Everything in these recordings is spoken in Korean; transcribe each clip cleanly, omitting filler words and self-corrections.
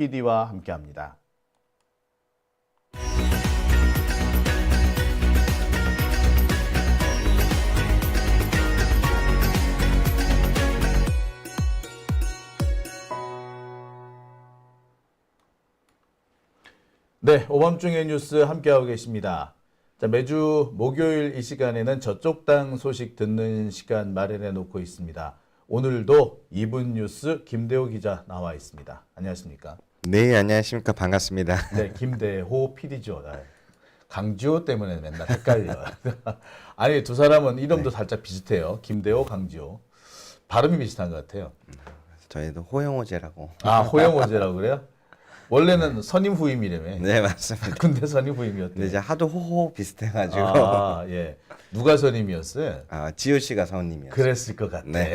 PD와 함께합니다. 네, 오밤중의 뉴스 함께하고 계십니다. 자, 매주 목요일 이 시간에는 저쪽 당 소식 듣는 시간 마련해 놓고 있습니다. 오늘도 2분 뉴스 김대호 기자 나와 있습니다. 안녕하십니까? 네, 안녕하십니까. 반갑습니다. 네, 김대호 PD죠. 강지호 때문에 맨날 헷갈려요. 아니, 두 사람은 이름도 살짝 비슷해요. 김대호, 강지호. 발음이 비슷한 것 같아요. 저희도 호영호제라고. 아, 호영호제라고 그래요? 원래는 선임 후임이라며. 네, 맞습니다. 근데 선임 후임이었대요. 근데 이제 하도 호호 비슷해가지고. 아, 예. 누가 선임이었어요? 지호 씨가 선임이었어요. 그랬을 것 같아. 네.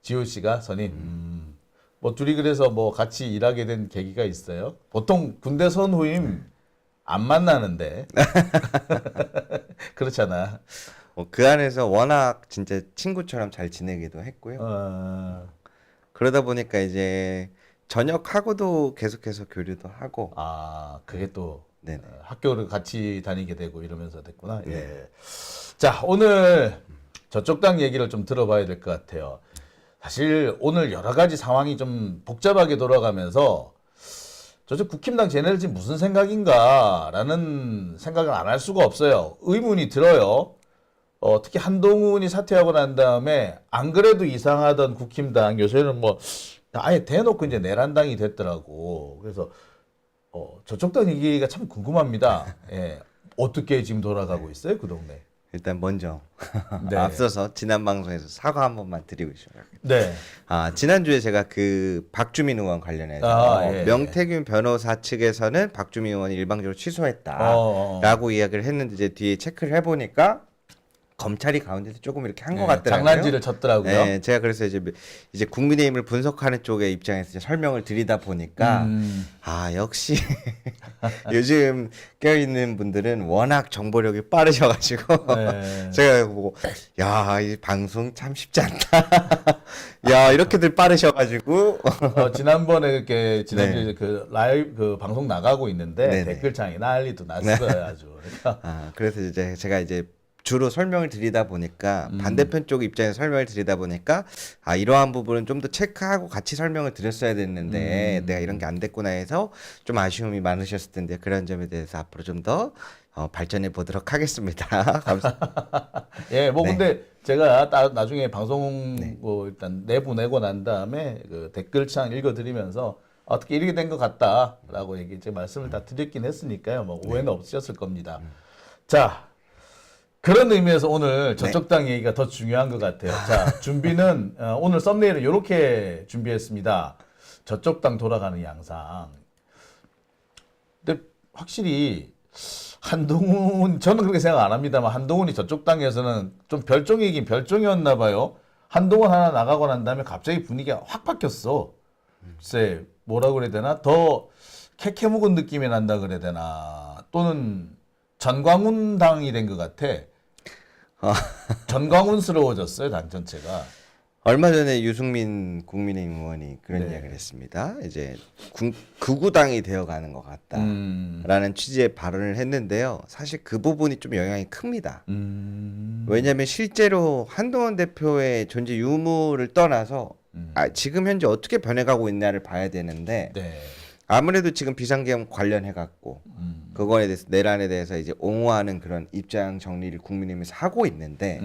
지호 씨가 선임. 뭐 둘이 그래서 뭐 같이 일하게 된 계기가 있어요? 보통 군대 선후임 안 만나는데. 그렇잖아. 그 안에서 워낙 진짜 친구처럼 잘 지내기도 했고요. 그러다 보니까 이제 전역하고도 계속해서 교류도 하고. 그게 또 네네. 학교를 같이 다니게 되고 이러면서 됐구나. 네. 예. 자, 오늘 저쪽 당 얘기를 좀 들어봐야 될 것 같아요. 사실 오늘 여러 가지 상황이 좀 복잡하게 돌아가면서 저쪽 국힘당 쟤네들 지금 무슨 생각인가라는 생각을 안 할 수가 없어요. 의문이 들어요. 특히 한동훈이 사퇴하고 난 다음에 안 그래도 이상하던 국힘당 요새는 뭐 아예 대놓고 이제 내란당이 됐더라고. 그래서 저쪽 당 얘기가 참 궁금합니다. 예. 어떻게 지금 돌아가고 있어요, 그 동네? 일단 먼저 네. 앞서서 지난 방송에서 사과 한 번만 드리고 싶어요. 네. 지난주에 제가 그 박주민 의원 관련해서 예. 명태균 변호사 측에서는 박주민 의원이 일방적으로 취소했다라고 이야기를 했는데 이제 뒤에 체크를 해보니까 검찰이 가운데서 조금 이렇게 한 것 같더라고요. 장난질을 쳤더라고요. 네, 제가 그래서 이제 국민의힘을 분석하는 쪽의 입장에서 이제 설명을 드리다 보니까 역시 요즘 껴있는 분들은 워낙 정보력이 빠르셔가지고 네. 제가 보고 이 방송 참 쉽지 않다. 이렇게들 빠르셔가지고 지난번에 이렇게 지난주에 네. 그 라이브 그 방송 나가고 있는데 네네. 댓글창이 난리도 났어요, 아주. 그러니까 그래서 이제 제가 이제 주로 설명을 드리다 보니까 반대편 쪽 입장에서 설명을 드리다 보니까 이러한 부분은 좀 더 체크하고 같이 설명을 드렸어야 됐는데 내가 이런 게 안 됐구나 해서 좀 아쉬움이 많으셨을 텐데 그런 점에 대해서 앞으로 좀 더 발전해 보도록 하겠습니다. 감사합니다. 예, 뭐 네. 근데 제가 나중에 방송 뭐 일단 내보내고 난 다음에 그 댓글창 읽어드리면서 어떻게 이렇게 된 것 같다라고 이제 말씀을 다 드렸긴 했으니까요. 뭐 오해는 없으셨을 겁니다. 자. 그런 의미에서 오늘 저쪽 당 얘기가 더 중요한 것 같아요. 자, 준비는 오늘 썸네일을 이렇게 준비했습니다. 저쪽 당 돌아가는 양상. 근데 확실히 한동훈, 저는 그렇게 생각 안 합니다만 한동훈이 저쪽 당에서는 좀 별종이긴 별종이었나 봐요. 한동훈 하나 나가고 난 다음에 갑자기 분위기가 확 바뀌었어. 글쎄, 뭐라고 그래야 되나? 더 캐캐묵은 느낌이 난다 그래야 되나? 또는 전광훈 당이 된 것 같아. 전광훈스러워졌어요, 당 전체가. 얼마 전에 유승민 국민의힘 의원이 그런 이야기를 했습니다. 이제 극우당이 되어가는 것 같다라는 취지의 발언을 했는데요. 사실 그 부분이 좀 영향이 큽니다. 왜냐하면 실제로 한동훈 대표의 존재 유무를 떠나서 지금 현재 어떻게 변해가고 있냐를 봐야 되는데 아무래도 지금 비상계엄 관련해 갖고 그거에 대해서 내란에 대해서 이제 옹호하는 그런 입장 정리를 국민의힘에서 하고 있는데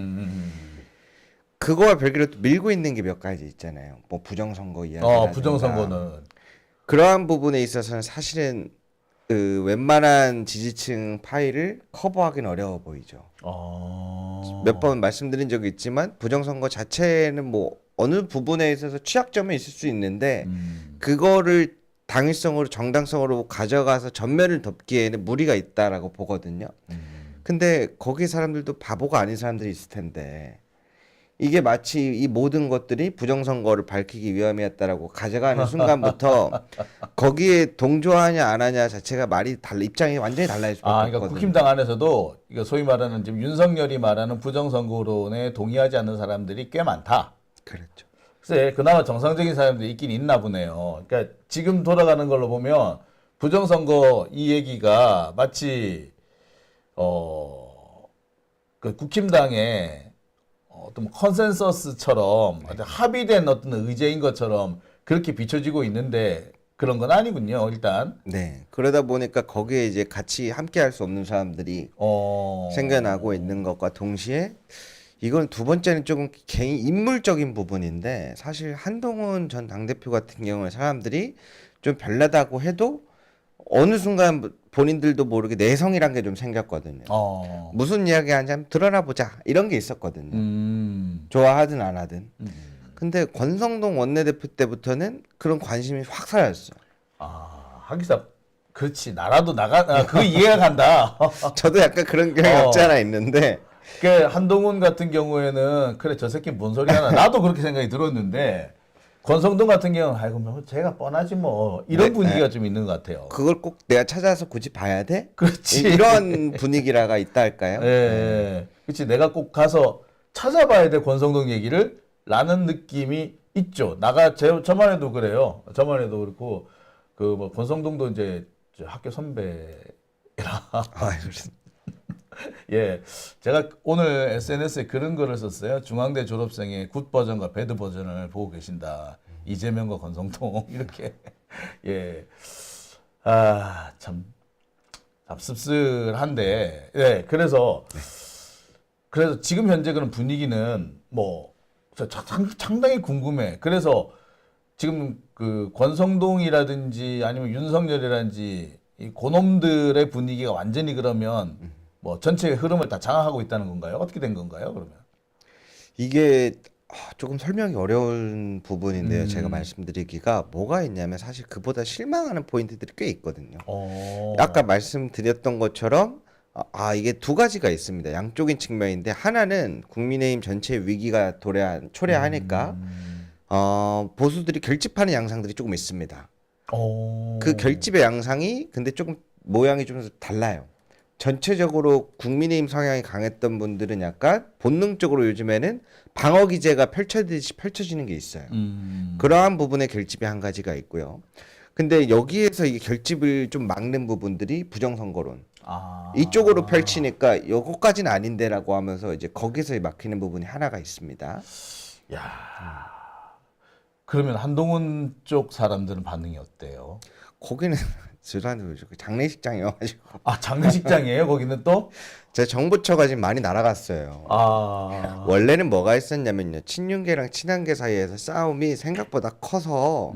그거와 별개로 또 밀고 있는 게 몇 가지 있잖아요. 뭐 부정선거 이야기. 부정선거는 그러한 부분에 있어서는 사실은 그 웬만한 지지층 파일을 커버하기는 어려워 보이죠. 몇 번 말씀드린 적이 있지만 부정선거 자체는 뭐 어느 부분에 있어서 취약점은 있을 수 있는데 그거를 당위성으로 정당성으로 가져가서 전면을 덮기에는 무리가 있다라고 보거든요. 근데 거기 사람들도 바보가 아닌 사람들이 있을 텐데 이게 마치 이 모든 것들이 부정선거를 밝히기 위함이었다라고 가져가는 순간부터 거기에 동조하냐 안 하냐 자체가 말이 입장이 완전히 달라질 수밖에 그러니까 없거든요. 국힘당 안에서도 이거 소위 말하는 지금 윤석열이 말하는 부정선거론에 동의하지 않는 사람들이 꽤 많다. 그렇죠. 글쎄, 그나마 정상적인 사람들이 있긴 있나 보네요. 그러니까 지금 돌아가는 걸로 보면 부정선거 이 얘기가 마치 그 국힘당의 어떤 컨센서스처럼 어떤 합의된 어떤 의제인 것처럼 그렇게 비춰지고 있는데 그런 건 아니군요, 일단. 네. 그러다 보니까 거기에 이제 같이 함께 할 수 없는 사람들이 생겨나고 있는 것과 동시에 이건 두 번째는 조금 개인 인물적인 부분인데 사실 한동훈 전 당대표 같은 경우에 사람들이 좀 별나다고 해도 어느 순간 본인들도 모르게 내성이란 게 좀 생겼거든요. 무슨 이야기 하는지 한번 드러나 보자 이런 게 있었거든요. 좋아하든 안 하든. 근데 권성동 원내대표 때부터는 그런 관심이 확 사라졌어요. 하기사 그렇지 나라도 그 이해가 간다. 저도 약간 그런 경향이 없지 않아 있는데 그 한동훈 같은 경우에는 그래 저 새끼 뭔 소리 하나 나도 그렇게 생각이 들었는데 권성동 같은 경우는 아이고 뭐 제가 뻔하지 뭐 이런 분위기가 좀 있는 것 같아요. 그걸 꼭 내가 찾아서 굳이 봐야 돼? 그렇지. 이런 분위기라가 있다 할까요? 예. 그렇지 내가 꼭 가서 찾아봐야 돼 권성동 얘기를 라는 느낌이 있죠. 저만 해도 그래요. 저만 해도 그렇고 그 뭐 권성동도 이제 저 학교 선배라. 예, 제가 오늘 SNS에 그런 글을 썼어요. 중앙대 졸업생의 굿 버전과 배드 버전을 보고 계신다. 이재명과 권성동 이렇게 예, 참 씁쓸한데 예, 그래서 지금 현재 그런 분위기는 뭐 상당히 궁금해. 그래서 지금 그 권성동이라든지 아니면 윤석열이라든지 이 고놈들의 분위기가 완전히 그러면 뭐 전체 흐름을 다 장악하고 있다는 건가요? 어떻게 된 건가요? 그러면 이게 조금 설명이 어려운 부분인데요. 제가 말씀드리기가 뭐가 있냐면 사실 그보다 실망하는 포인트들이 꽤 있거든요. 아까 말씀드렸던 것처럼 이게 두 가지가 있습니다. 양쪽인 측면인데 하나는 국민의힘 전체 위기가 초래하니까 보수들이 결집하는 양상들이 조금 있습니다. 그 결집의 양상이 근데 조금 모양이 좀 달라요. 전체적으로 국민의힘 성향이 강했던 분들은 약간 본능적으로 요즘에는 방어 기제가 펼쳐지는 게 있어요. 그러한 부분의 결집이 한 가지가 있고요. 근데 여기에서 이 결집을 좀 막는 부분들이 부정선거론. 이쪽으로 펼치니까 요거까지는 아닌데라고 하면서 이제 거기서 막히는 부분이 하나가 있습니다. 야. 그러면 한동훈 쪽 사람들은 반응이 어때요? 거기는 장례식장이어가지고. 장례식장이에요? 거기는 또? 제 정부처가 지금 많이 날아갔어요. 원래는 뭐가 있었냐면요. 친윤계랑 친한계 사이에서 싸움이 생각보다 커서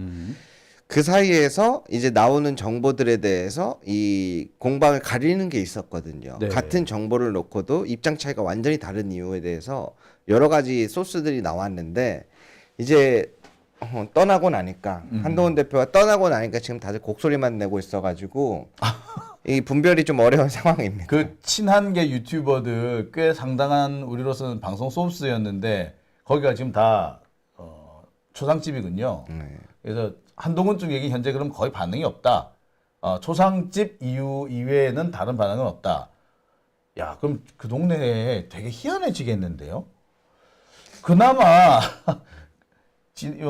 그 사이에서 이제 나오는 정보들에 대해서 이 공방을 가리는 게 있었거든요. 네. 같은 정보를 놓고도 입장 차이가 완전히 다른 이유에 대해서 여러 가지 소스들이 나왔는데 이제 떠나고 나니까 한동훈 대표가 떠나고 나니까 지금 다들 곡소리만 내고 있어가지고 이 분별이 좀 어려운 상황입니다. 그 친한계 유튜버들 꽤 상당한 우리로서는 방송 소스였는데 거기가 지금 다 초상집이군요. 그래서 한동훈 쪽 얘기 현재 그럼 거의 반응이 없다. 초상집 이유 이외에는 다른 반응은 없다. 야, 그럼 그 동네에 되게 희한해지겠는데요? 그나마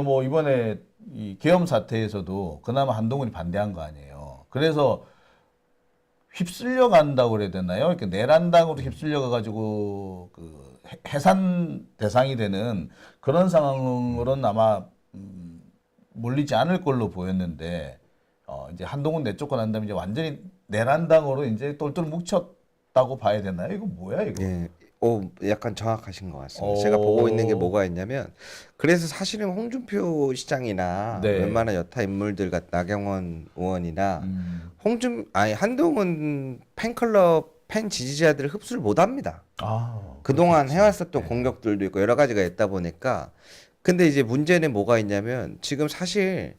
뭐 이번에 이 계엄 사태에서도 그나마 한동훈이 반대한 거 아니에요. 그래서 휩쓸려 간다고 그래야 되나요? 이렇게 내란당으로 휩쓸려 가가지고 그 해산 대상이 되는 그런 상황으로는 아마 몰리지 않을 걸로 보였는데 이제 한동훈 내쫓고 난 다음에 이제 완전히 내란당으로 이제 똘똘 뭉쳤다고 봐야 되나요? 이거 뭐야 이거? 예. 약간 정확하신 것 같습니다. 제가 보고 있는 게 뭐가 있냐면 그래서 사실은 홍준표 시장이나 네. 웬만한 여타 인물들 같은 나경원 의원이나 한동훈 팬클럽 팬 지지자들을 흡수를 못합니다. 그동안 해왔었던 공격들도 있고 여러 가지가 있다 보니까 근데 이제 문제는 뭐가 있냐면 지금 사실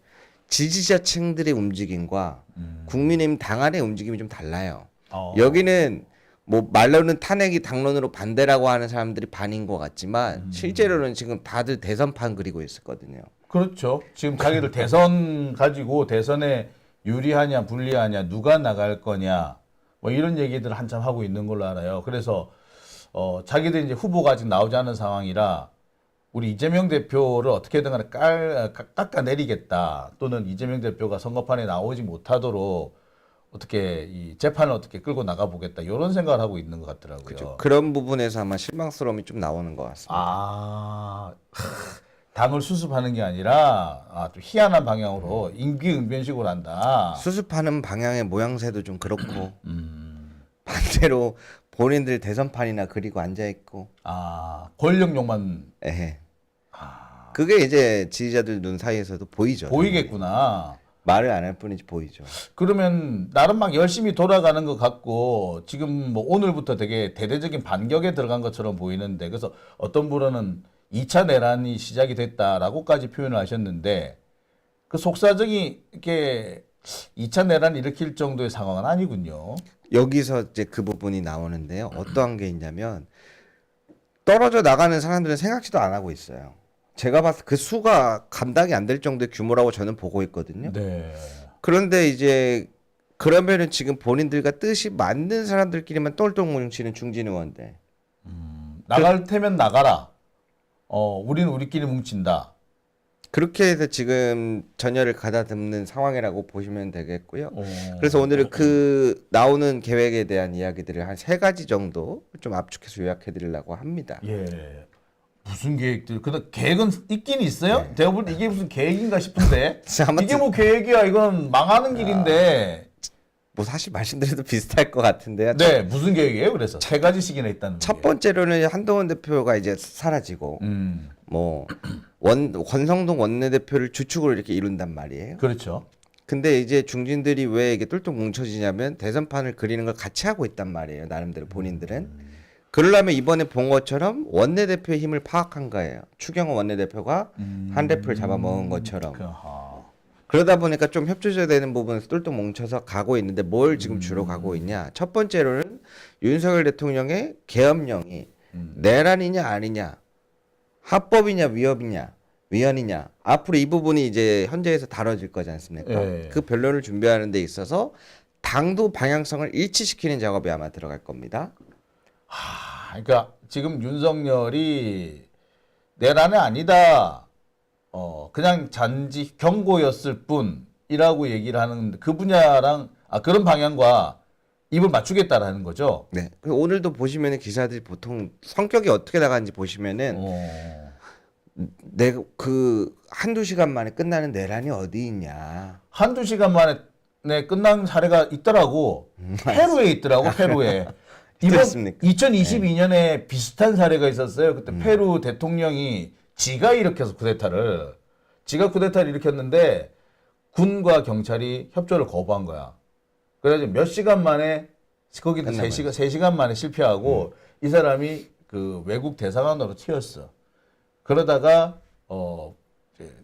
지지자층들의 움직임과 국민의힘 당 안의 움직임이 좀 달라요. 여기는 뭐 말로는 탄핵이 당론으로 반대라고 하는 사람들이 반인 것 같지만 실제로는 지금 다들 대선판 그리고 있었거든요. 그렇죠. 지금 자기들 대선 가지고 대선에 유리하냐 불리하냐 누가 나갈 거냐 뭐 이런 얘기들을 한참 하고 있는 걸로 알아요. 그래서 자기들 이제 후보가 아직 나오지 않은 상황이라 우리 이재명 대표를 어떻게든 간에 깎아내리겠다. 또는 이재명 대표가 선거판에 나오지 못하도록 어떻게 이 재판을 어떻게 끌고 나가보겠다. 이런 생각을 하고 있는 것 같더라고요. 그렇죠. 그런 부분에서 아마 실망스러움이 좀 나오는 것 같습니다. 아, 당을 수습하는 게 아니라 좀 희한한 방향으로 임기응변식으로 한다. 수습하는 방향의 모양새도 좀 그렇고 반대로 본인들 대선판이나 그리고 앉아 있고 권력욕만 에헤. 그게 이제 지지자들 눈 사이에서도 보이죠. 보이겠구나. 말을 안 할 뿐이지 보이죠. 그러면 나름 막 열심히 돌아가는 것 같고 지금 뭐 오늘부터 되게 대대적인 반격에 들어간 것처럼 보이는데 그래서 어떤 분은 2차 내란이 시작이 됐다라고까지 표현을 하셨는데 그 속사정이 이렇게 2차 내란 일으킬 정도의 상황은 아니군요. 여기서 이제 그 부분이 나오는데요. 어떠한 게 있냐면 떨어져 나가는 사람들은 생각지도 안 하고 있어요. 제가 봤을 때 그 수가 감당이 안 될 정도의 규모라고 저는 보고 있거든요. 네. 그런데 이제 그러면은 지금 본인들과 뜻이 맞는 사람들끼리만 똘똘 뭉치는 중진 의원들. 나갈 테면 나가라. 우리는 우리끼리 뭉친다. 그렇게 해서 지금 전열을 가다듬는 상황이라고 보시면 되겠고요. 그래서 오늘은 그 나오는 계획에 대한 이야기들을 한 3가지 정도 좀 압축해서 요약해 드리려고 합니다. 예. 무슨 계획들? 근데 계획은 있긴 있어요? 제가 볼 때 이게 무슨 계획인가 싶은데 이게 뭐 계획이야? 이건 망하는 길인데. 뭐 사실 말씀드려도 비슷할 것 같은데요. 네, 무슨 계획이에요? 그래서 3가지씩이나 있다는 첫 게. 번째로는 한동훈 대표가 이제 사라지고 뭐 권성동 원내대표를 주축으로 이렇게 이룬단 말이에요. 그렇죠. 근데 이제 중진들이 왜 이게 똘똘 뭉쳐지냐면 대선판을 그리는 걸 같이 하고 있단 말이에요. 나름대로 본인들은. 그러려면 이번에 본 것처럼 원내대표의 힘을 파악한 거예요. 추경호 원내대표가 한 대표를 잡아먹은 것처럼. 그러다 보니까 좀 협조해야 되는 부분에서 똘똘 뭉쳐서 가고 있는데 뭘 지금 주로 가고 있냐. 첫 번째로는 윤석열 대통령의 계엄령이 내란이냐 아니냐, 합법이냐 위헌이냐. 앞으로 이 부분이 이제 현재에서 다뤄질 거지 않습니까? 그 변론을 준비하는 데 있어서 당도 방향성을 일치시키는 작업이 아마 들어갈 겁니다. 그러니까 지금 윤석열이 내란이 아니다. 그냥 잔지 경고였을 뿐이라고 얘기를 하는 그 분야랑 그런 방향과 입을 맞추겠다라는 거죠. 네. 오늘도 보시면은 기사들이 보통 성격이 어떻게 나가는지 보시면은 내가 그 한두 시간 만에 끝나는 내란이 어디 있냐. 한두 시간 만에 끝난 사례가 있더라고. 페루에 있더라고. 페루에. 이번 2022년에 비슷한 사례가 있었어요. 그때 페루 대통령이 지가 쿠데타를 일으켰는데 군과 경찰이 협조를 거부한 거야. 그래가지고 몇 시간 만에 거기도 3시간 만에 실패하고 이 사람이 그 외국 대사관으로 튀었어. 그러다가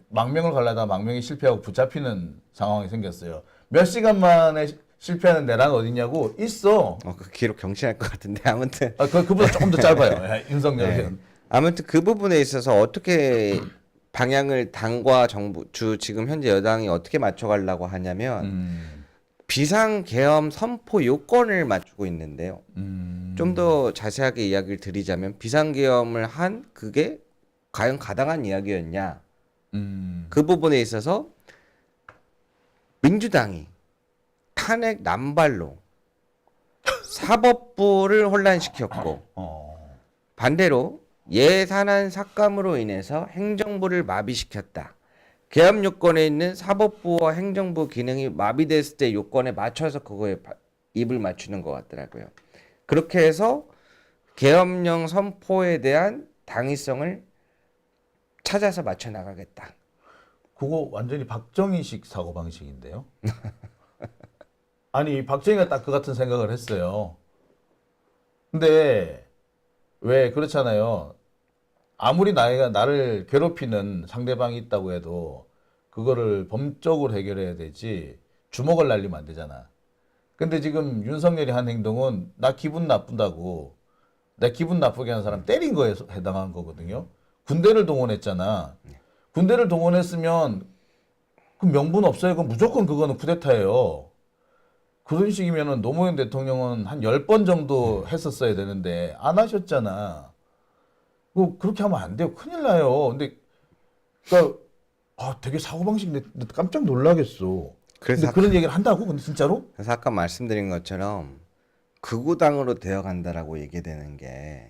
망명을 가려다가 망명이 실패하고 붙잡히는 상황이 생겼어요. 몇 시간 만에 실패하는 내란 어디냐고 있어. 그 기록 경신할 것 같은데 아무튼. 그보다 조금 더 짧아요. 윤석열은. 네. 아무튼 그 부분에 있어서 어떻게 방향을 당과 정부 지금 현재 여당이 어떻게 맞춰가려고 하냐면 비상계엄 선포 요건을 맞추고 있는데요. 좀 더 자세하게 이야기를 드리자면 비상계엄을 한 그게 과연 가당한 이야기였냐. 그 부분에 있어서 민주당이 탄핵 남발로 사법부를 혼란시켰고 반대로 예산안 삭감으로 인해서 행정부를 마비시켰다. 계엄 요건에 있는 사법부와 행정부 기능이 마비됐을 때 요건에 맞춰서 그거에 입을 맞추는 것 같더라고요. 그렇게 해서 계엄령 선포에 대한 당위성을 찾아서 맞춰 나가겠다. 그거 완전히 박정희식 사고방식인데요. 아니 박정희가 딱 그 같은 생각을 했어요. 근데 왜 그렇잖아요. 아무리 나를 괴롭히는 상대방이 있다고 해도 그거를 법적으로 해결해야 되지 주먹을 날리면 안 되잖아. 근데 지금 윤석열이 한 행동은 나 기분 나쁜다고 내 기분 나쁘게 하는 사람 때린 거에 해당한 거거든요. 군대를 동원했잖아. 군대를 동원했으면 그 명분 없어요. 그건 무조건 그거는 쿠데타예요. 그런 식이면은 노무현 대통령은 한 10번 정도 했었어야 되는데 안 하셨잖아. 그렇게 하면 안 돼요. 큰일 나요. 근데 그러니까 되게 사고방식인데 깜짝 놀라겠어. 근데 그런 얘기를 한다고? 근데 진짜로? 그래서 아까 말씀드린 것처럼 극우당으로 되어간다라고 얘기되는 게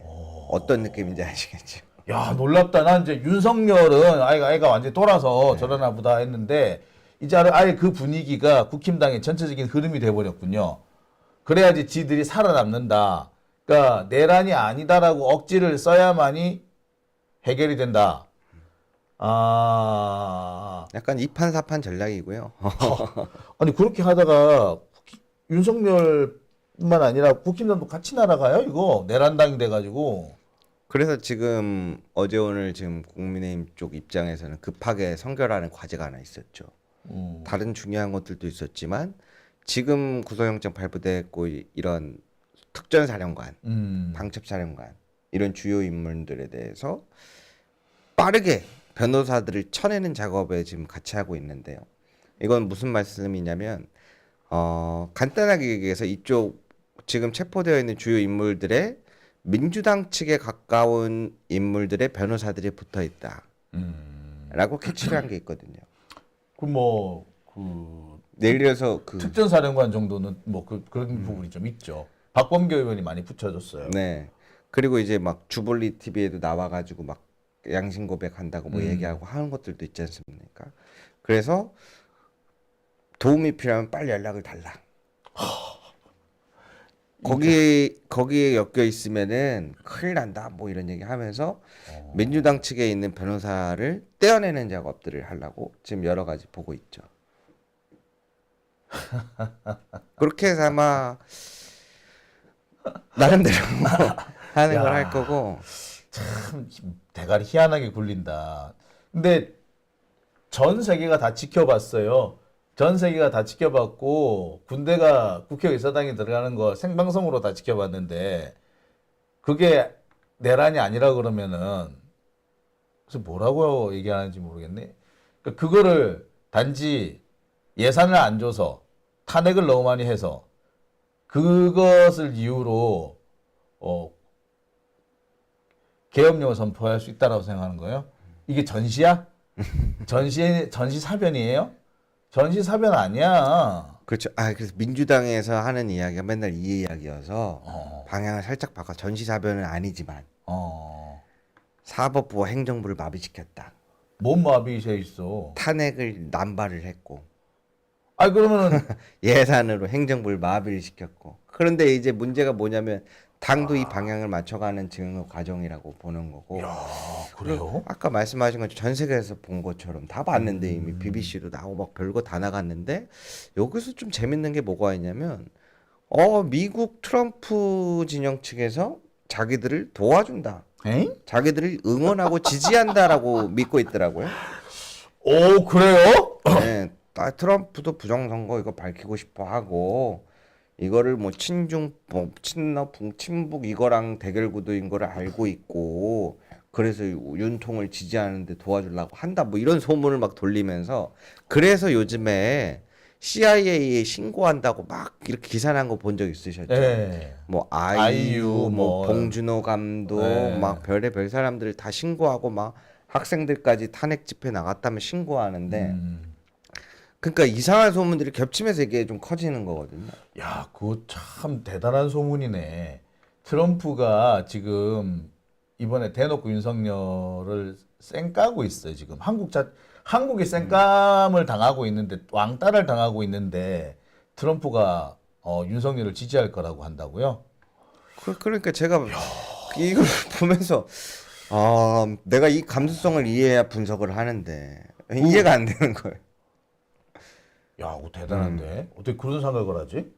어떤 느낌인지 아시겠죠? 야, 놀랍다. 난 이제 윤석열은 아이가 완전히 돌아서 저러나 보다 했는데 이제 아예 그 분위기가 국힘당의 전체적인 흐름이 돼버렸군요. 그래야지 지들이 살아남는다. 그러니까 내란이 아니다라고 억지를 써야만이 해결이 된다. 약간 이판사판 전략이고요. 아니 그렇게 하다가 윤석열뿐만 아니라 국힘당도 같이 날아가요. 이거 내란당이 돼가지고. 그래서 지금 어제 오늘 지금 국민의힘 쪽 입장에서는 급하게 선결하는 과제가 하나 있었죠. 다른 중요한 것들도 있었지만 지금 구속영장 발부됐고 이런 특전사령관, 방첩사령관 이런 주요 인물들에 대해서 빠르게 변호사들을 쳐내는 작업에 지금 같이 하고 있는데요. 이건 무슨 말씀이냐면 간단하게 얘기해서 이쪽 지금 체포되어 있는 주요 인물들의 민주당 측에 가까운 인물들의 변호사들이 붙어 있다라고 캐치를 한 게 있거든요. 예를 들어서 특전사령관 정도는 그런 부분이 좀 있죠. 박범계 의원이 많이 붙여줬어요. 네. 그리고 이제 막 주블리 TV에도 나와가지고 막 양심 고백한다고 뭐 얘기하고 하는 것들도 있지 않습니까? 그래서 도움이 필요하면 빨리 연락을 달라. 거기에 엮여 있으면은 큰일 난다 뭐 이런 얘기 하면서 민주당 측에 있는 변호사를 떼어내는 작업들을 하려고 지금 여러 가지 보고 있죠. 그렇게 해서 아마 나름대로 하는 걸 할 거고. 참 대가리 희한하게 굴린다. 근데 전 세계가 다 지켜봤어요. 전 세계가 다 지켜봤고 군대가 국회의사당에 들어가는 거 생방송으로 다 지켜봤는데 그게 내란이 아니라 그러면은 그래서 뭐라고 얘기하는지 모르겠네. 그러니까 그거를 단지 예산을 안 줘서 탄핵을 너무 많이 해서 그것을 이유로 계엄령을 선포할 수 있다라고 생각하는 거예요. 이게 전시야? 전시 사변이에요? 전시 사변 아니야. 그렇죠. 그래서 민주당에서 하는 이야기가 맨날 이 이야기여서 방향을 살짝 바꿔. 전시사변은 아니지만 사법부와 행정부를 마비시켰다. 뭔 마비돼 있어? 탄핵을 남발을 했고. 그러면은 예산으로 행정부를 마비를 시켰고. 그런데 이제 문제가 뭐냐면 당도 이 방향을 맞춰가는 지금 과정이라고 보는 거고. 야, 그래요? 아까 말씀하신 것처럼 전 세계에서 본 것처럼 다 봤는데 이미 BBC도 나오고 막 별거 다 나갔는데 여기서 좀 재밌는 게 뭐가 있냐면 미국 트럼프 진영 측에서 자기들을 도와준다. 에잉? 자기들을 응원하고 지지한다라고 믿고 있더라고요. 오, 그래요? 네, 트럼프도 부정선거 이거 밝히고 싶어 하고 이거를 뭐 친중, 뭐 친북 이거랑 대결 구도인 거를 알고 있고 그래서 윤통을 지지하는데 도와주려고 한다 뭐 이런 소문을 막 돌리면서 그래서 요즘에 CIA에 신고한다고 막 이렇게 기사 난 거 본 적 있으셨죠? 네. 뭐 아이유, 뭐 봉준호 감독 네. 막 별의별 사람들 다 신고하고 막 학생들까지 탄핵 집회 나갔다면 신고하는데 그러니까 이상한 소문들이 겹치면서 이게 좀 커지는 거거든요. 야, 그거 참 대단한 소문이네. 트럼프가 지금 이번에 대놓고 윤석열을 쌩까고 있어요. 지금 한국이 쌩kam을 당하고 있는데 왕따를 당하고 있는데 트럼프가 윤석열을 지지할 거라고 한다고요? 그러니까 제가 이걸 보면서 내가 이 감수성을 이해해야 분석을 하는데 이해가 안 되는 거예요. 야, 그거 대단한데 어떻게 그런 생각을 하지?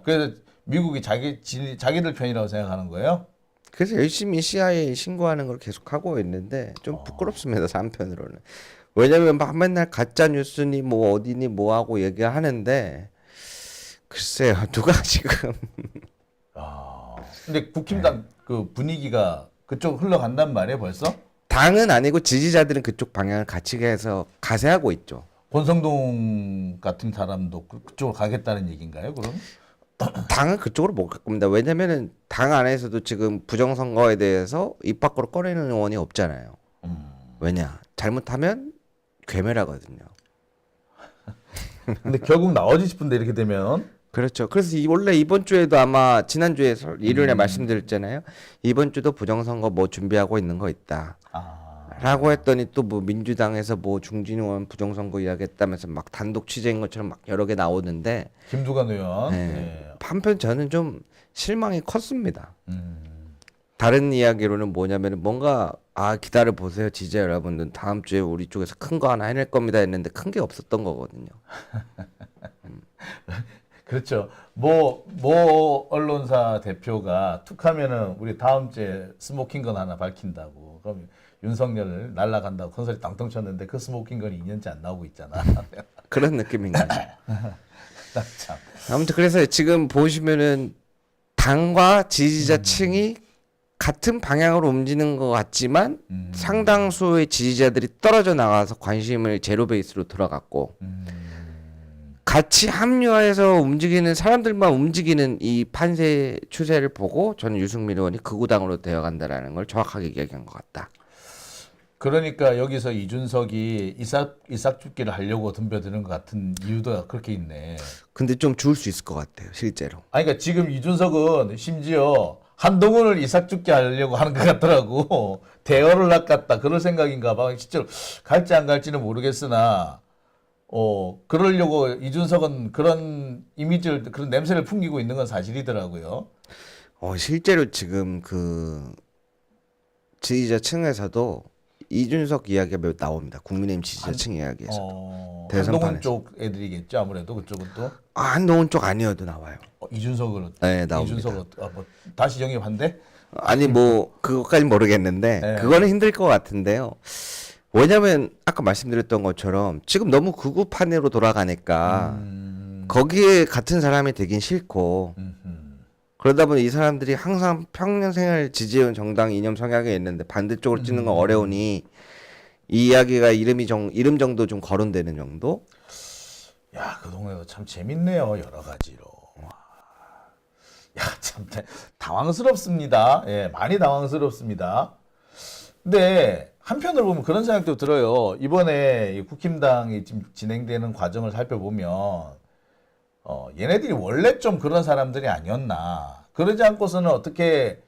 그래서 미국이 자기들 편이라고 생각하는 거예요? 그래서 열심히 CIA 신고하는 걸 계속 하고 있는데 좀 부끄럽습니다. 한편으로는. 왜냐면 막 맨날 가짜 뉴스니 뭐 어디니 뭐 하고 얘기하는데 글쎄요 누가 지금 근데 국힘당 그 분위기가 그쪽 흘러간단 말이에요 벌써? 당은 아니고 지지자들은 그쪽 방향을 같이 해서 가세하고 있죠. 권성동 같은 사람도 그쪽으로 가겠다는 얘기인가요 그럼? 당은 그쪽으로 못 갈 겁니다. 왜냐면은 당 안에서도 지금 부정선거에 대해서 입 밖으로 꺼내는 의원이 없잖아요. 왜냐? 잘못하면 괴멸하거든요. 근데 결국 나오지 싶은데 이렇게 되면 그렇죠. 그래서 원래 이번 주에도 아마 지난주에 일요일에 말씀드렸잖아요. 이번 주도 부정선거 뭐 준비하고 있는 거 있다. 라고 했더니 또 뭐 민주당에서 뭐 중진 의원 부정선거 이야기했다면서 막 단독 취재인 것처럼 막 여러 개 나오는데 김두관 의원. 네. 네. 한편 저는 좀 실망이 컸습니다. 다른 이야기로는 뭐냐면 뭔가 기다려 보세요 지지자 여러분들 다음 주에 우리 쪽에서 큰 거 하나 해낼 겁니다 했는데 큰 게 없었던 거거든요. 그렇죠. 뭐 언론사 대표가 툭하면은 우리 다음 주에 스모킹건 하나 밝힌다고. 그럼 윤석열 날라간다고 컨설이 땅땅 쳤는데 그 스모킹건이 2년째 안 나오고 있잖아. 그런 느낌인 거죠. 참. 아무튼 그래서 지금 보시면은 당과 지지자층이 같은 방향으로 움직이는 것 같지만 상당수의 지지자들이 떨어져 나가서 관심을 제로 베이스로 들어갔고 같이 합류해서 움직이는 사람들만 움직이는 이 판세 추세를 보고 저는 유승민 의원이 극우당으로 되어간다라는 걸 정확하게 이야기한 것 같다. 그러니까 여기서 이준석이 이삭죽기를 하려고 덤벼드는 것 같은 이유도 그렇게 있네. 근데 좀 줄 수 있을 것 같아요, 실제로. 아니, 그러니까 지금 이준석은 심지어 한동훈을 이삭죽기 하려고 하는 것 같더라고. 대어를 낚았다. 그럴 생각인가 봐. 실제로 갈지 안 갈지는 모르겠으나, 그러려고 이준석은 그런 이미지를, 그런 냄새를 풍기고 있는 건 사실이더라고요. 실제로 지금 그 지지자층에서도 이준석 이야기가 몇 나옵니다. 국민의힘 지지자층 이야기에서도. 한동훈 쪽 애들이겠죠. 아무래도 그쪽은 또. 한동훈 쪽 아니어도 나와요. 이준석으로. 네, 나옵니다. 이준석은 뭐 다시 영입한대? 아니 뭐 그것까지 모르겠는데 네. 그거는 힘들 것 같은데요. 왜냐면 아까 말씀드렸던 것처럼 지금 너무 극우판으로 돌아가니까 거기에 같은 사람이 되긴 싫고 그러다 보니 이 사람들이 항상 평생을 지지해온 정당 이념 성향이 있는데 반대쪽으로 찍는 건 어려우니 이 이야기가 이름 정도 좀 거론되는 정도? 야, 그 동네도 참 재밌네요. 여러 가지로. 야, 참 당황스럽습니다. 예, 많이 당황스럽습니다. 근데 한편으로 보면 그런 생각도 들어요. 이번에 이 국힘당이 지금 진행되는 과정을 살펴보면 얘네들이 원래 좀 그런 사람들이 아니었나. 그러지 않고서는 어떻게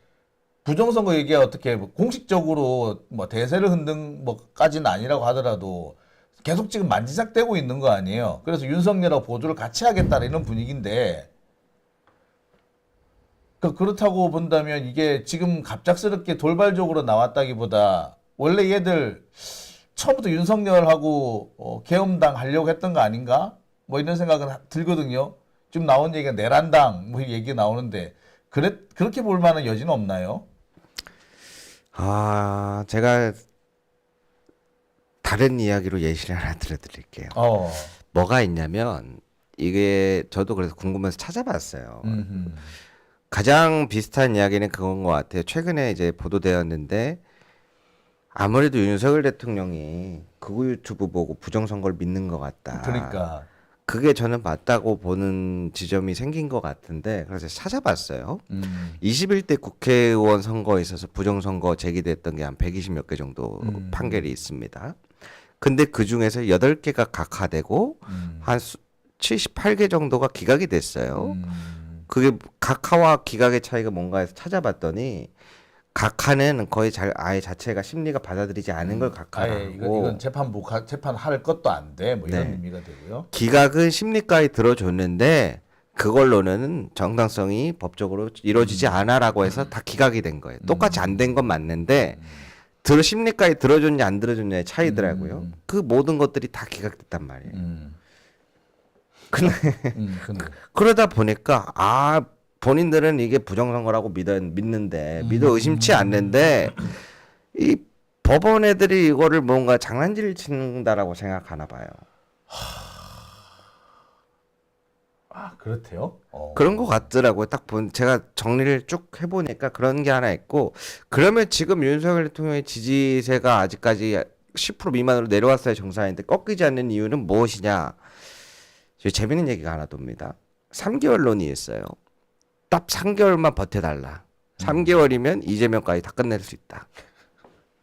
부정선거 얘기가 어떻게 공식적으로 뭐 대세를 흔든 뭐까지는 아니라고 하더라도 계속 지금 만지작되고 있는 거 아니에요. 그래서 윤석열하고 보조를 같이 하겠다는 이런 분위기인데 그렇다고 본다면 이게 지금 갑작스럽게 돌발적으로 나왔다기보다 원래 얘들 처음부터 윤석열하고 계엄당 하려고 했던 거 아닌가? 뭐 이런 생각은 들거든요. 지금 나온 얘기가 내란당 뭐 얘기 나오는데 그렇게 볼 만한 여지는 없나요? 제가 다른 이야기로 예시를 하나 들어드릴게요. 뭐가 있냐면 이게 저도 그래서 궁금해서 찾아봤어요. 가장 비슷한 이야기는 그건 것 같아요. 최근에 이제 보도되었는데 아무래도 윤석열 대통령이 극우 유튜브 보고 부정선거를 믿는 것 같다. 그러니까 그게 저는 맞다고 보는 지점이 생긴 것 같은데 그래서 찾아봤어요. 21대 국회의원 선거에 있어서 부정선거 제기됐던 게 한 120 몇 개 정도 판결이 있습니다. 근데 그 중에서 8개가 각하되고 한 78개 정도가 기각이 됐어요. 그게 각하와 기각의 차이가 뭔가 해서 찾아봤더니 각하는 거의 아예 자체가 심리가 받아들이지 않은 걸 각하라고. 이건 재판할 것도 안 돼. 뭐 이런 의미가 되고요. 기각은 심리까지 들어줬는데 그걸로는 정당성이 법적으로 이루어지지 않아라고 해서 다 기각이 된 거예요. 똑같이 안 된 건 맞는데 심리까지 들어줬냐 안 들어줬냐의 차이더라고요. 그 모든 것들이 다 기각됐단 말이에요. 근데 그러다 보니까 본인들은 이게 부정선거라고 믿는데 믿어 의심치 않는데 이 법원 애들이 이거를 뭔가 장난질 친다라고 생각하나 봐요. 그렇대요? 그런 것 같더라고요. 제가 정리를 쭉 해보니까 그런 게 하나 있고 그러면 지금 윤석열 대통령의 지지세가 아직까지 10% 미만으로 내려왔어야 정상인데 꺾이지 않는 이유는 무엇이냐? 재밌는 얘기가 하나 돕니다. 3개월론이 있어요. 딱 3개월만 버텨달라. 3개월이면 이재명까지 다 끝낼 수 있다.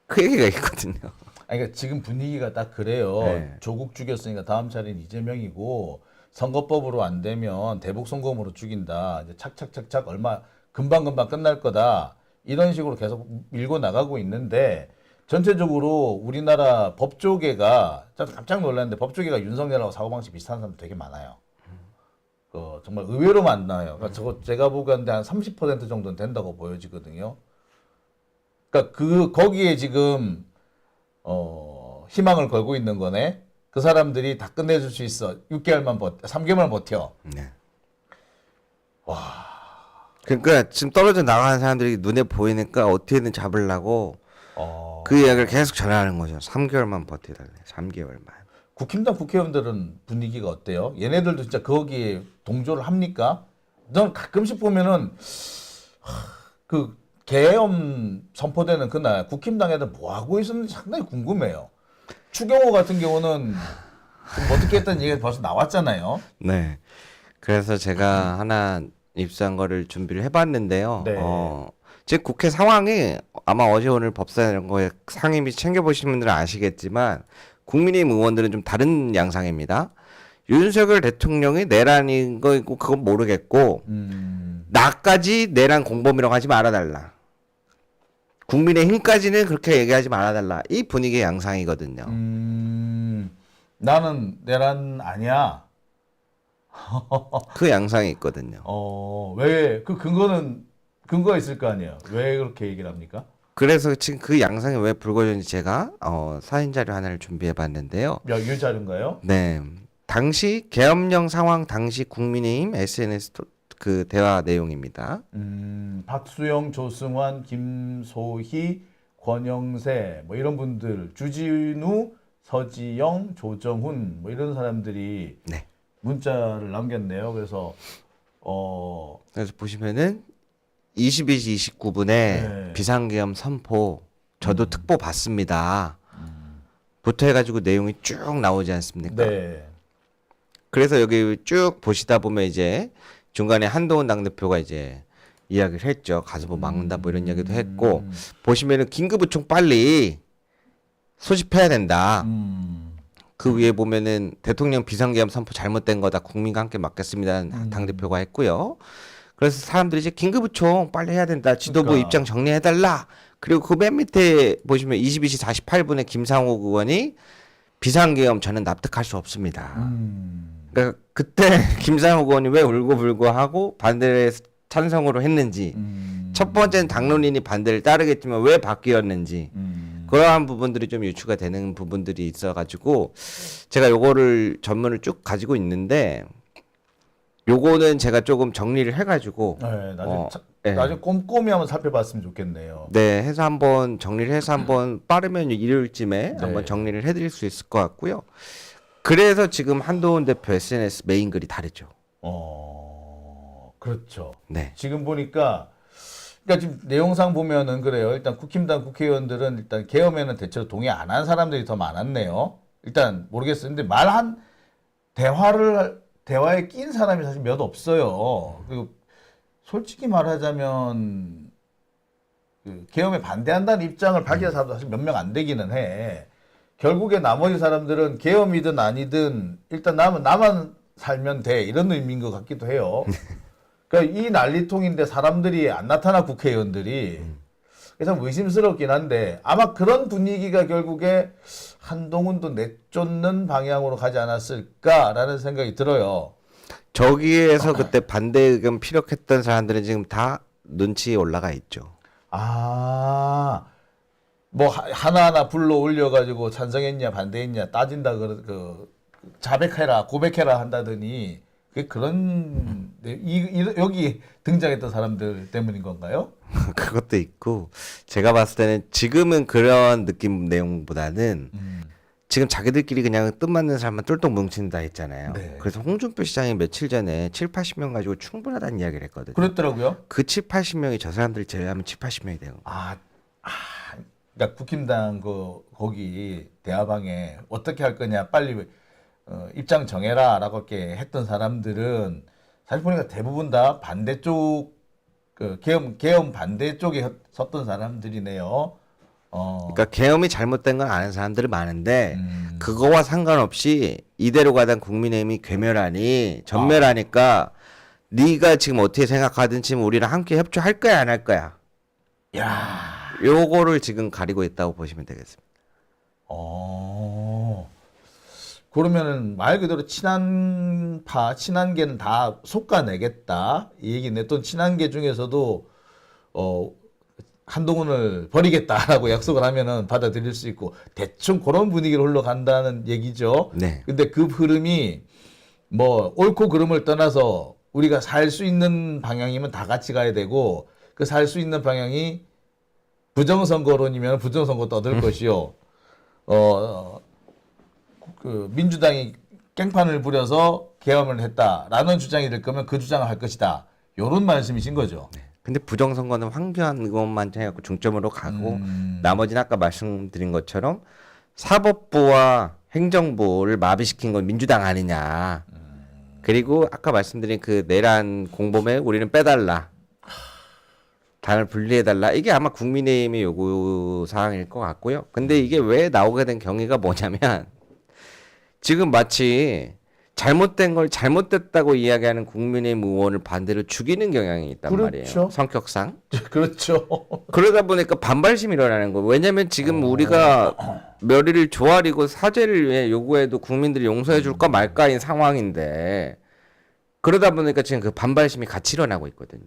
그 얘기가 있거든요. 아니, 그러니까 지금 분위기가 딱 그래요. 네. 조국 죽였으니까 다음 차례는 이재명이고 선거법으로 안 되면 대북 송금으로 죽인다. 이제 착착착착 얼마 금방금방 끝날 거다. 이런 식으로 계속 밀고 나가고 있는데 전체적으로 우리나라 법조계가 저도 깜짝 놀랐는데 법조계가 윤석열하고 사고방식 비슷한 사람 되게 많아요. 정말 의외로 많나요. 그러니까 저거 제가 보기에는 한 30% 정도는 된다고 보여지거든요. 그러니까 거기에 지금 희망을 걸고 있는 거네. 그 사람들이 다 끝내줄 수 있어. 3개월만 버텨. 네. 와. 그러니까 지금 떨어져 나가는 사람들이 눈에 보이니까 어떻게든 잡으려고 그 이야기를 계속 전하는 거죠. 3개월만 버텨달래. 3개월만. 국힘당 국회의원들은 분위기가 어때요? 얘네들도 진짜 거기에 동조를 합니까? 저는 가끔씩 보면은 그 계엄 선포되는 그날 국힘당 애들 뭐 하고 있었는지 상당히 궁금해요. 추경호 같은 경우는 좀 어떻게 했다는 얘기가 벌써 나왔잖아요. 네. 그래서 제가 하나 입수한 거를 준비를 해봤는데요. 네. 지금 국회 상황이 아마 어제 오늘 법사 이런 거에 상임위 챙겨보시는 분들은 아시겠지만 국민의힘 의원들은 좀 다른 양상입니다. 윤석열 대통령이 내란인 거 있고 그건 모르겠고 나까지 내란 공범이라고 하지 말아달라. 국민의힘까지는 그렇게 얘기하지 말아달라. 이 분위기의 양상이거든요. 나는 내란 아니야. 그 양상이 있거든요. 왜? 그 근거가 있을 거 아니에요. 왜 그렇게 얘기를 합니까? 그래서 지금 그 양상이 왜 불거졌는지 제가 사진 자료 하나를 준비해 봤는데요. 이 자료인가요? 네. 당시 계엄령 상황 당시 국민의힘 SNS 그 대화 내용입니다. 박수영, 조승환, 김소희, 권영세 뭐 이런 분들, 주진우, 서지영, 조정훈 뭐 이런 사람들이 네. 문자를 남겼네요. 그래서 보시면은 22시 29분에 네. 비상계엄 선포 저도 특보 받습니다. 부터 해가지고 내용이 쭉 나오지 않습니까? 네. 그래서 여기 쭉 보시다 보면 이제 중간에 한동훈 당대표가 이제 이야기를 했죠. 가서 뭐 막는다 뭐 이런 이야기도 했고 보시면은 긴급부총 빨리 소집해야 된다. 그 위에 보면은 대통령 비상계엄 선포 잘못된 거다. 국민과 함께 막겠습니다. 당대표가 했고요. 그래서 사람들이 이제 긴급부총 빨리 해야 된다. 지도부 그러니까. 입장 정리해달라. 그리고 그 맨 밑에 보시면 22시 48분에 김상욱 의원이 비상계엄 저는 납득할 수 없습니다. 그러니까 그때 김상욱 의원이 왜 울고불고 하고 반대를 찬성으로 했는지 첫 번째는 당론인이 반대를 따르겠지만 왜 바뀌었는지 그러한 부분들이 좀 유추가 되는 부분들이 있어가지고 제가 요거를 전문을 쭉 가지고 있는데 요거는 제가 조금 정리를 해가지고 네, 네. 나중에 꼼꼼히 한번 살펴봤으면 좋겠네요. 네, 해서 한번 정리를 해서 한번 빠르면 일요일쯤에 한번 정리를 해드릴 수 있을 것 같고요. 그래서 지금 한동훈 대표 SNS 메인 글이 다르죠. 그렇죠. 네. 지금 보니까 그러니까 지금 내용상 보면은 그래요. 일단 국힘당 국회의원들은 일단 계엄에는 대체로 동의 안 한 사람들이 더 많았네요. 일단 모르겠어요. 근데 대화에 낀 사람이 사실 몇 없어요. 그리고 솔직히 말하자면 그 계엄에 반대한다는 입장을 밝힌 사람도 사실 몇 명 안 되기는 해. 결국에 나머지 사람들은 계엄이든 아니든 일단 나만 살면 돼 이런 의미인 것 같기도 해요. 그러니까 이 난리통인데 사람들이 안 나타나 국회의원들이 그래서 의심스럽긴 한데 아마 그런 분위기가 결국에 한동훈도 내쫓는 방향으로 가지 않았을까라는 생각이 들어요. 저기에서 그때 반대 의견 피력했던 사람들은 지금 다 눈치에 올라가 있죠. 뭐 하나하나 불러 올려가지고 찬성했냐 반대했냐 따진다 자백해라 고백해라 한다더니 그런 여기 등장했던 사람들 때문인 건가요? 그것도 있고 제가 봤을 때는 지금은 그런 느낌 내용보다는 지금 자기들끼리 그냥 뜻맞는 사람만 똘똘 뭉친다 했잖아요. 네. 그래서 홍준표 시장이 며칠 전에 7, 80명 가지고 충분하다는 이야기를 했거든요. 그랬더라고요. 그 7, 80명이 저 사람들 제외하면 7, 80명이 되는 거예요. 그러니까 국힘당 거기 대화방에 어떻게 할 거냐 빨리 입장 정해라라고 이렇게 했던 사람들은 사실 보니까 대부분 다 반대쪽 그 계엄 반대 쪽에 섰던 사람들이네요. 그러니까 계엄이 잘못된 건 아는 사람들이 많은데 그거와 상관없이 이대로 가다 국민의힘이 괴멸하니 전멸하니까 네가 지금 어떻게 생각하든 지금 우리랑 함께 협조할 거야 안 할 거야. 야, 요거를 지금 가리고 있다고 보시면 되겠습니다. 그러면은 말 그대로 친한계는 다 솎아내겠다 이 얘기네. 또 친한계 중에서도 한동훈을 버리겠다라고 약속을 하면은 받아들일 수 있고 대충 그런 분위기로 흘러간다는 얘기죠. 네. 근데 그 흐름이 뭐 옳고 그름을 떠나서 우리가 살 수 있는 방향이면 다 같이 가야 되고 그 살 수 있는 방향이 부정선거론이면 부정선거 떠들 것이요. 그 민주당이 깽판을 부려서 계엄을 했다라는 주장이 될 거면 그 주장을 할 것이다. 요런 말씀이신 거죠. 근데 부정선거는 황교안 것만 해갖고 중점으로 가고 나머지는 아까 말씀드린 것처럼 사법부와 행정부를 마비시킨 건 민주당 아니냐. 그리고 아까 말씀드린 그 내란 공범에 우리는 빼달라. 당을 분리해달라. 이게 아마 국민의힘의 요구 사항일 것 같고요. 근데 이게 왜 나오게 된 경위가 뭐냐면 지금 마치 잘못된 걸 잘못됐다고 이야기하는 국민의힘 의원을 반대로 죽이는 경향이 있단 그렇죠. 말이에요. 성격상. 그렇죠. 그러다 보니까 반발심이 일어나는 거예요. 왜냐하면 지금 우리가 멸의를 조아리고 사죄를 위해 요구해도 국민들이 용서해 줄까 말까인 상황인데 그러다 보니까 지금 그 반발심이 같이 일어나고 있거든요.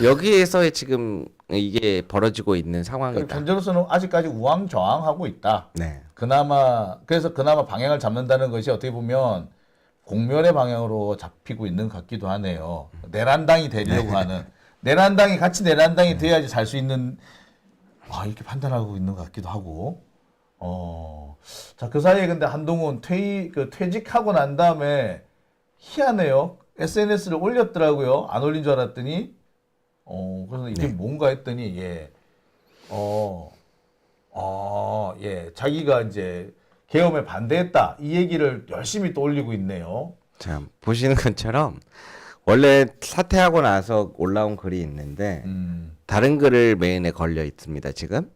여기에서의 지금 이게 벌어지고 있는 상황이다. 현재로서는 아직까지 우왕좌왕하고 있다. 네. 그나마 방향을 잡는다는 것이 어떻게 보면 공멸의 방향으로 잡히고 있는 것 같기도 하네요. 내란당이 되려고 하는 내란당이 같이 내란당이 돼야지 살 수 있는 이렇게 판단하고 있는 것 같기도 하고. 자, 그 사이에 근데 한동훈 퇴직하고 난 다음에 희한해요. SNS를 올렸더라고요. 안 올린 줄 알았더니 그래서 이게 뭔가 했더니 자기가 이제 계엄에 반대했다 이 얘기를 열심히 또 올리고 있네요. 자, 보시는 것처럼 원래 사퇴하고 나서 올라온 글이 있는데 다른 글을 메인에 걸려 있습니다. 지금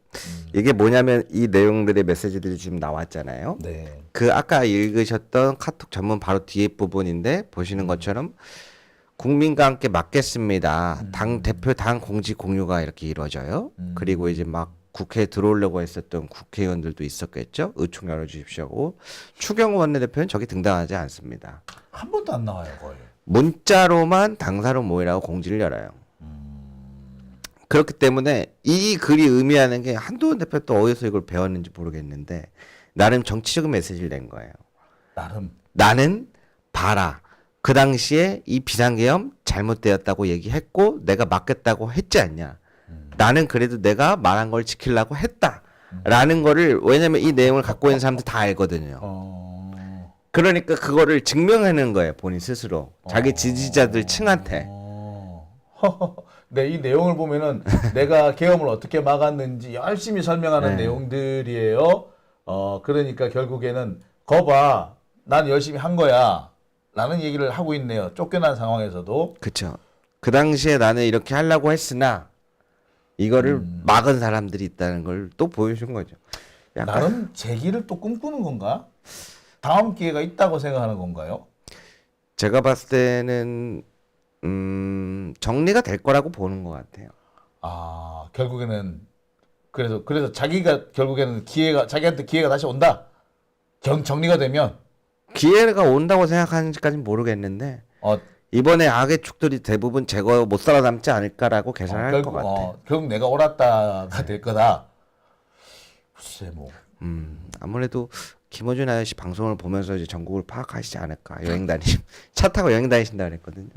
이게 뭐냐면 이 내용들의 메시지들이 지금 나왔잖아요. 네. 그 아까 읽으셨던 카톡 전문 바로 뒤에 부분인데 보시는 것처럼 국민과 함께 맡겠습니다. 당 대표 당 공직 공유가 이렇게 이루어져요. 그리고 이제 막 국회에 들어오려고 했었던 국회의원들도 있었겠죠. 의총 열어주십시오 하고 추경호 원내대표는 저기 등장하지 않습니다. 한 번도 안 나와요 거의. 문자로만 당사로 모이라고 공지를 열어요. 그렇기 때문에 이 글이 의미하는 게 한동훈 대표 또 어디서 이걸 배웠는지 모르겠는데 나름 정치적인 메시지를 낸 거예요. 나는 봐라. 그 당시에 이 비상계엄 잘못되었다고 얘기했고 내가 맡겠다고 했지 않냐. 나는 그래도 내가 말한 걸 지키려고 했다라는 거를 왜냐면 이 내용을 갖고 있는 사람들 다 알거든요. 그러니까 그거를 증명하는 거예요. 본인 스스로. 자기 지지자들 층한테. 네, 이 내용을 보면은 내가 계엄을 어떻게 막았는지 열심히 설명하는 네. 내용들이에요. 그러니까 결국에는 거봐, 난 열심히 한 거야. 라는 얘기를 하고 있네요. 쫓겨난 상황에서도. 그렇죠. 그 당시에 나는 이렇게 하려고 했으나 이거를 막은 사람들이 있다는 걸 또 보여준 거죠. 약간 나름 재기를 또 꿈꾸는 건가? 다음 기회가 있다고 생각하는 건가요? 제가 봤을 때는 정리가 될 거라고 보는 것 같아요. 결국에는 그래서 자기가 결국에는 자기한테 기회가 다시 온다. 정리가 되면 기회가 온다고 생각하는지까지는 모르겠는데 이번에 악의 축들이 대부분 제거 못 살아남지 않을까라고 계산할 것 같아. 결국 내가 옳았다가 될 거다. 글쎄 뭐. 아무래도 김어준 아저씨 방송을 보면서 이제 전국을 파악하시지 않을까. 차 타고 여행 다니신다 그랬거든요.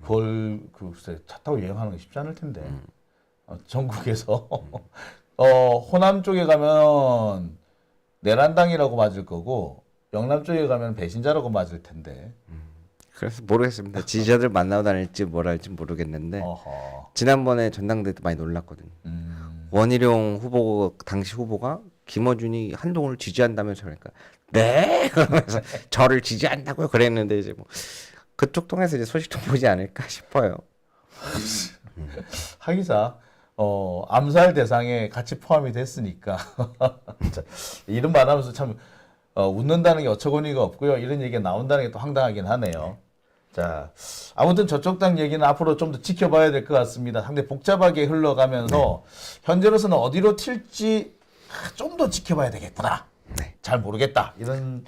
글쎄 차 타고 여행하는 게 쉽지 않을 텐데. 전국에서 호남 쪽에 가면 내란당이라고 맞을 거고 영남 쪽에 가면 배신자라고 맞을 텐데. 그래서 모르겠습니다. 지지자들 만나고 다닐지 뭘 할지 모르겠는데 지난번에 전당대 때 많이 놀랐거든요. 원희룡 후보 당시 후보가 김어준이 한동훈을 지지한다면서 그러니까 네 그러면서 저를 지지한다고요 그랬는데 이제 뭐 그쪽 통해서 이제 소식 좀 보지 않을까 싶어요. 하기사 암살 대상에 같이 포함이 됐으니까 자, 이런 말하면서 참 웃는다는 게 어처구니가 없고요. 이런 얘기가 나온다는 게 또 황당하긴 하네요. 자, 아무튼 저쪽 당 얘기는 앞으로 좀 더 지켜봐야 될 것 같습니다. 상당히 복잡하게 흘러가면서 현재로서는 어디로 튈지 좀 더 지켜봐야 되겠구나. 잘 모르겠다. 이런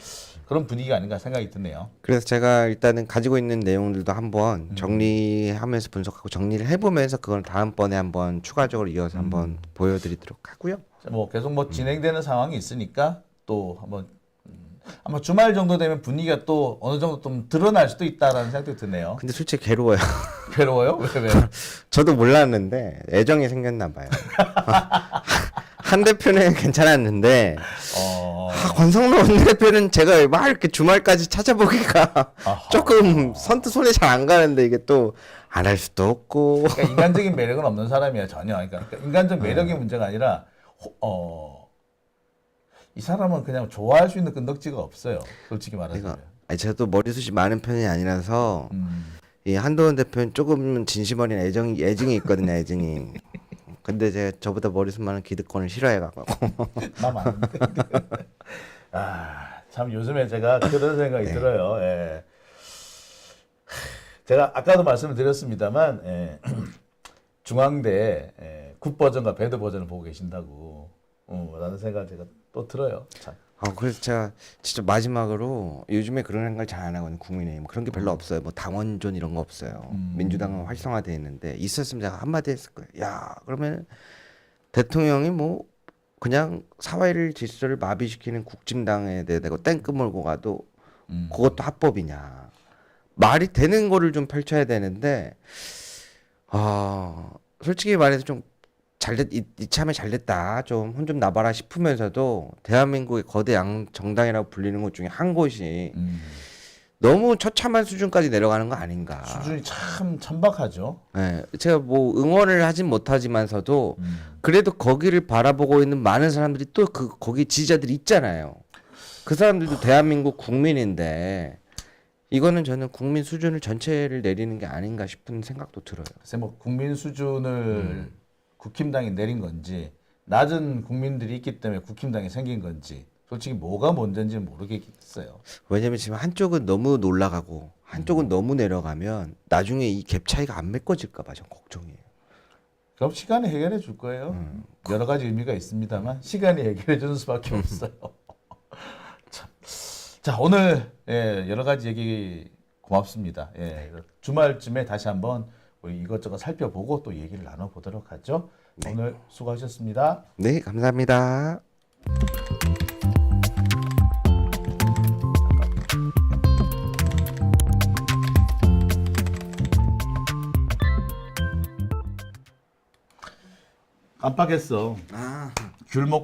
그런 분위기가 아닌가 생각이 드네요. 그래서 제가 일단은 가지고 있는 내용들도 한번 정리하면서 분석하고 정리를 해보면서 그걸 다음번에 한번 추가적으로 이어서 한번 보여드리도록 하고요. 뭐 계속 뭐 진행되는 상황이 있으니까 또 한번 아마 주말 정도 되면 분위기가 또 어느 정도 좀 드러날 수도 있다라는 생각이 드네요. 근데 솔직히 괴로워요. 괴로워요? 왜? 저도 몰랐는데 애정이 생겼나 봐요. 한 대표는 괜찮았는데 권성로 원내대표는 제가 막 이렇게 주말까지 찾아보기가 조금 선뜻 손에 잘 안 가는데 이게 또 안 할 수도 없고. 그러니까 인간적인 매력은 없는 사람이야 전혀. 그러니까 인간적 매력의 문제가 아니라 이 사람은 그냥 좋아할 수 있는 끈덕지가 없어요. 솔직히 말하자면. 아니 저도 머리숱이 많은 편이 아니라서 이 한동훈 대표는 조금 진심 어린 애증이 있거든요. 애증이. 근데 제가 저보다 머리숱 많은 기득권을 싫어해가지고. 나 많은데. 참 요즘에 제가 그런 생각이 들어요. 예. 제가 아까도 말씀을 드렸습니다만 중앙대 굿 버전과 배드 버전을 보고 계신다고 라는 생각을 제가 또 들어요. 참. 그래서 제가 진짜 마지막으로 요즘에 그런 생각을 잘 안 하거든요. 국민의힘 그런 게 별로 없어요. 뭐 당원존 이런 거 없어요. 민주당은 활성화돼 있는데 있었으면 제가 한마디 했을 거예요. 야 그러면 대통령이 뭐 그냥 사회를 질서를 마비시키는 국진당에 대고 땡끄 몰고 가도 그것도 합법이냐. 말이 되는 거를 좀 펼쳐야 되는데 솔직히 말해서 좀 이참에 잘됐다 좀 혼 좀 나봐라 싶으면서도 대한민국의 거대 정당이라고 불리는 것 중에 한 곳이 너무 처참한 수준까지 내려가는 거 아닌가. 수준이 참 천박하죠. 네, 제가 뭐 응원을 하진 못하지만서도 그래도 거기를 바라보고 있는 많은 사람들이 또 거기 지지자들이 있잖아요. 그 사람들도 대한민국 국민인데 이거는 저는 국민 수준을 전체를 내리는 게 아닌가 싶은 생각도 들어요. 글쎄 뭐 국민 수준을 국힘당이 내린 건지 낮은 국민들이 있기 때문에 국힘당이 생긴 건지 솔직히 뭐가 먼저인지 모르겠어요. 왜냐면 지금 한쪽은 너무 올라가고 한쪽은 너무 내려가면 나중에 이 갭 차이가 안 메꿔질까 봐 좀 걱정이에요. 그럼 시간이 해결해 줄 거예요. 여러 가지 의미가 있습니다만 시간이 해결해 주는 수밖에 없어요. 참. 자 오늘 여러 가지 얘기 고맙습니다. 주말쯤에 다시 한번 우리 이것저것 살펴보고 또 얘기를 나눠보도록 하죠. 네. 오늘 수고하셨습니다. 네, 감사합니다. 깜빡했어. 귤 먹